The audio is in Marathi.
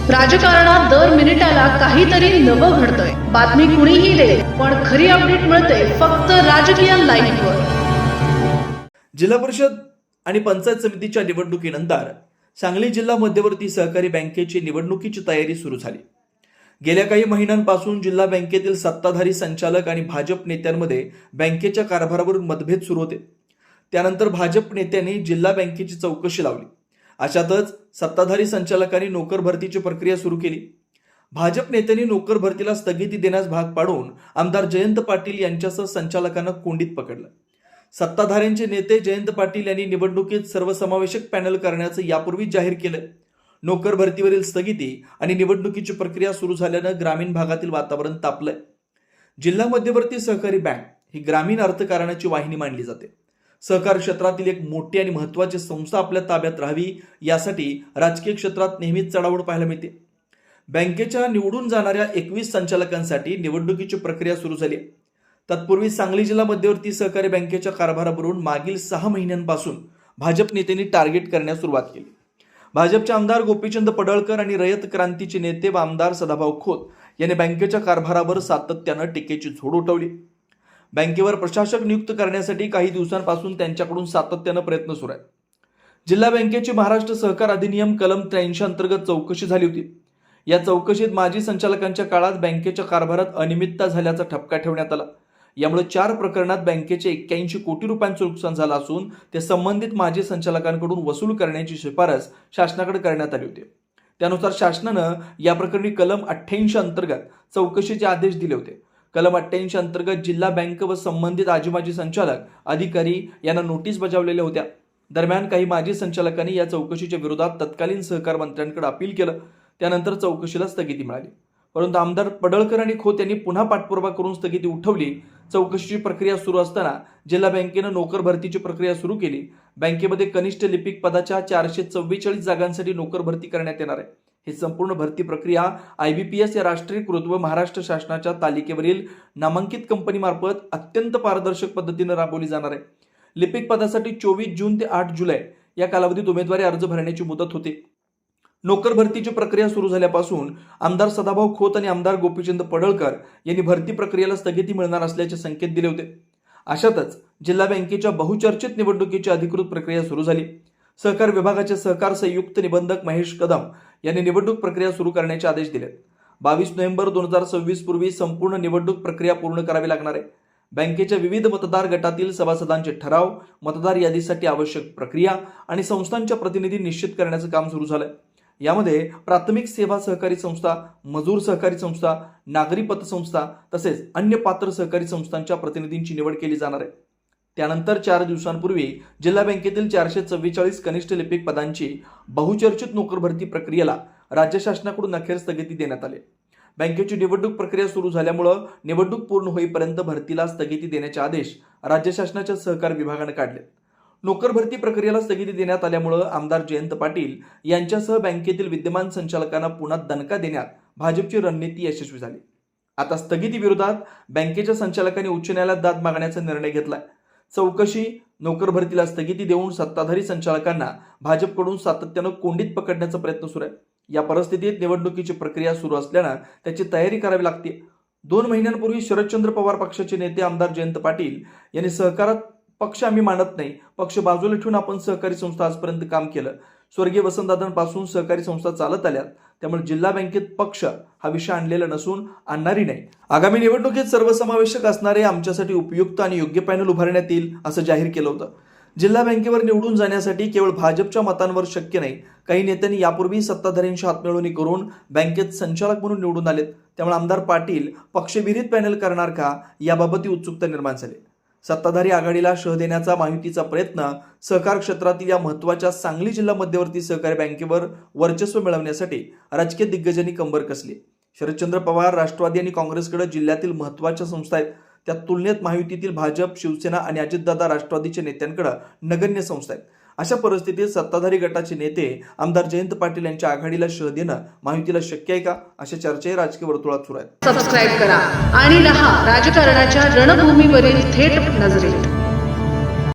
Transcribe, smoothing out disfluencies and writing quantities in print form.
राजकारणात दर मिनिटाला काहीतरी नवं घडतंय। बातमी कुणीही दे, पण खरी अपडेट मिळते फक्त राजकीय लाईव्हवर। जिल्हा परिषद आणि पंचायत समितीच्या निवडणुकीनंतर सांगली जिल्हा मध्यवर्ती सहकारी बँकेची निवडणुकीची तयारी सुरू झाली। गेल्या काही महिन्यांपासून जिल्हा बँकेतील सत्ताधारी संचालक आणि भाजप नेत्यांमध्ये बँकेच्या कारभारावरून मतभेद सुरू होते। त्यानंतर भाजप नेत्यांनी जिल्हा बँकेची चौकशी लावली। अशातच सत्ताधारी संचालकांनी नोकर भरतीची प्रक्रिया सुरू केली। भाजप नेत्यांनी नोकर भरतीला स्थगिती देण्यास भाग पाडून आमदार जयंत पाटील यांच्यासह संचालकांना कोंडीत पकडलं। सत्ताधाऱ्यांचे नेते जयंत पाटील यांनी निवडणुकीत सर्वसमावेशक पॅनल करण्याचं यापूर्वीच जाहीर केलं। नोकर भरतीवरील स्थगिती आणि निवडणुकीची प्रक्रिया सुरू झाल्यानं ग्रामीण भागातील वातावरण तापलंय। जिल्हा मध्यवर्ती सहकारी बँक ही ग्रामीण अर्थकारणाची वाहिनी मानली जाते। सहकार क्षेत्रातील एक मोठी आणि महत्त्वाची संस्था आपल्या ताब्यात राहावी यासाठी राजकीय क्षेत्रात नेहमीच चढाओढ पाहायला मिळते। बँकेच्या निवडून जाणाऱ्या 21 संचालकांसाठी निवडणुकीची प्रक्रिया सुरू झाली आहे। तत्पूर्वी सांगली जिल्हा मध्यवर्ती सहकारी बँकेच्या कारभारावरून मागील 6 महिन्यांपासून भाजप नेत्यांनी टार्गेट करण्यास सुरुवात केली। भाजपचे आमदार गोपीचंद पडळकर आणि रयत क्रांतीचे नेते व आमदार सदाभाऊ खोत यांनी बँकेच्या कारभारावर सातत्यानं टीकेची झोड उठवली। बँकेवर प्रशासक नियुक्त करण्यासाठी काही दिवसांपासून त्यांच्याकडून सातत्यानं प्रयत्न सुरू आहेत। जिल्हा बँकेची महाराष्ट्र सहकार अधिनियम कलम 83 अंतर्गत चौकशी झाली होती। या चौकशीत माजी संचालकांच्या काळात बँकेच्या कारभारात अनियमितता झाल्याचा ठपका ठेवण्यात आला। यामुळे 4 प्रकरणात बँकेचे 81 कोटी रुपयांचं नुकसान झालं असून ते संबंधित माजी संचालकांकडून वसूल करण्याची शिफारस शासनाकडे करण्यात आली होती। त्यानुसार शासनानं या प्रकरणी कलम 88 अंतर्गत चौकशीचे आदेश दिले होते। कलम 88 अंतर्गत जिल्हा बँक व संबंधित आजी संचालक अधिकारी यांना नोटीस बजावलेल्या होत्या। दरम्यान काही माजी संचालकांनी या चौकशीच्या विरोधात तत्कालीन सहकार मंत्र्यांकडे अपील केलं। त्यानंतर चौकशीला स्थगिती मिळाली, परंतु आमदार पडळकर आणि खोत यांनी पुन्हा पाठपुरावा करून स्थगिती उठवली। चौकशीची प्रक्रिया सुरू असताना जिल्हा बँकेनं नोकर भरतीची प्रक्रिया सुरू केली। बँकेमध्ये कनिष्ठ लिपिक पदाच्या 444 जागांसाठी नोकर भरती करण्यात येणार आहे। ही संपूर्ण भरती प्रक्रिया IBPS या राष्ट्रीयकृत व महाराष्ट्र शासनाच्या तालिकेवरील नामांकित कंपनीमार्फत अत्यंत पारदर्शक पद्धतीने राबवली जाणार आहे। लिपिक पदासाठी 24 जून ते 8 जुलै या कालावधीत उमेदवारी अर्ज भरण्याची मुदत होती। नोकर भरतीची प्रक्रिया सुरू झाल्यापासून आमदार सदाभाऊ खोत आणि आमदार गोपीचंद पडळकर यांनी भरती प्रक्रियेला स्थगिती मिळणार असल्याचे संकेत दिले होते। अशातच जिल्हा बँकेच्या बहुचर्चित निवडणुकीची अधिकृत प्रक्रिया सुरू झाली। सहकार विभागाचे सहकार संयुक्त निबंधक महेश कदम यांनी निवडणूक प्रक्रिया सुरू करण्याचे आदेश दिले। 22 नोव्हेंबर 2026 पूर्वी संपूर्ण निवडणूक प्रक्रिया पूर्ण करावी लागणार आहे। बँकेच्या विविध मतदार गटातील सभासदांचे ठराव, मतदार यादीसाठी आवश्यक प्रक्रिया आणि संस्थांच्या प्रतिनिधी निश्चित करण्याचं काम सुरू झालंय। यामध्ये प्राथमिक सेवा सहकारी संस्था, मजूर सहकारी संस्था, नागरी पतसंस्था तसेच अन्य पात्र सहकारी संस्थांच्या प्रतिनिधींची निवड केली जाणार आहे। त्यानंतर 4 दिवसांपूर्वी जिल्हा बँकेतील 444 कनिष्ठ लिपिक पदांची बहुचर्चित नोकर भरती प्रक्रियेला राज्य शासनाकडून अखेर स्थगिती देण्यात आली। बँकेची निवडणूक प्रक्रिया सुरू झाल्यामुळे निवडणूक पूर्ण होईपर्यंत भरतीला स्थगिती देण्याचे आदेश राज्य शासनाच्या सहकार विभागाने काढले। नोकर भरती प्रक्रियेला स्थगिती देण्यात आल्यामुळे आमदार जयंत पाटील यांच्यासह बँकेतील विद्यमान संचालकांना पुन्हा दणका देण्यात भाजपची रणनीती यशस्वी झाली। आता स्थगिती विरोधात बँकेच्या संचालकांनी उच्च न्यायालयात दाद मागण्याचा निर्णय घेतलाय। चौकशी, नोकर भरतीला स्थगिती देऊन सत्ताधारी संचालकांना भाजपकडून सातत्यानं कोंडीत पकडण्याचा प्रयत्न सुरू आहे। या परिस्थितीत निवडणुकीची प्रक्रिया सुरू असल्यानं त्याची तयारी करावी लागते। 2 महिन्यांपूर्वी शरदचंद्र पवार पक्षाचे नेते आमदार जयंत पाटील यांनी सहकारात पक्ष आम्ही मानत नाही, पक्ष बाजूला ठेवून आपण सहकारी संस्था आजपर्यंत काम केलं। स्वर्गीय वसंतदादांपासून सहकारी संस्था चालत आल्यात, त्यामुळे जिल्हा बँकेत पक्ष हा विषय आणलेला नसून आणणारी नाही। आगामी निवडणुकीत सर्वसमावेशक असणारे आमच्यासाठी उपयुक्त आणि योग्य पॅनल उभारण्यात येईल असं जाहीर केलं होतं। जिल्हा बँकेवर निवडून जाण्यासाठी केवळ भाजपच्या मतांवर शक्य नाही। काही नेत्यांनी यापूर्वी सत्ताधाऱ्यांशी हातमिळवणी करून बँकेत संचालक म्हणून निवडून आलेत, त्यामुळे आमदार पाटील पक्षविरहित पॅनल करणार का याबाबत उत्सुकता निर्माण झाली। सत्ताधारी आघाडीला शह देण्याचा महायुतीचा प्रयत्न सहकार क्षेत्रातील या महत्त्वाच्या सांगली जिल्हा मध्यवर्ती सहकारी बँकेवर वर्चस्व मिळवण्यासाठी राजकीय दिग्गजांनी कंबर कसली। शरदचंद्र पवार, राष्ट्रवादी आणि काँग्रेसकडे जिल्ह्यातील महत्त्वाच्या संस्था आहेत, त्या तुलनेत महायुतीतील भाजप, शिवसेना आणि अजितदादा राष्ट्रवादीच्या नेत्यांकडे नगण्य संस्था आहेत। अशा परिस्थितीत सत्ताधारी गटाचे नेते आमदार जयंत पाटील यांच्या आघाडीला शह देणं महायुतीला शक्य आहे का, अशा चर्चाही राजकीय वर्तुळात सुरू आहेत। सबस्क्राईब करा आणि रहा राजकारणाच्या रणभूमीवरील थेट नजरेत।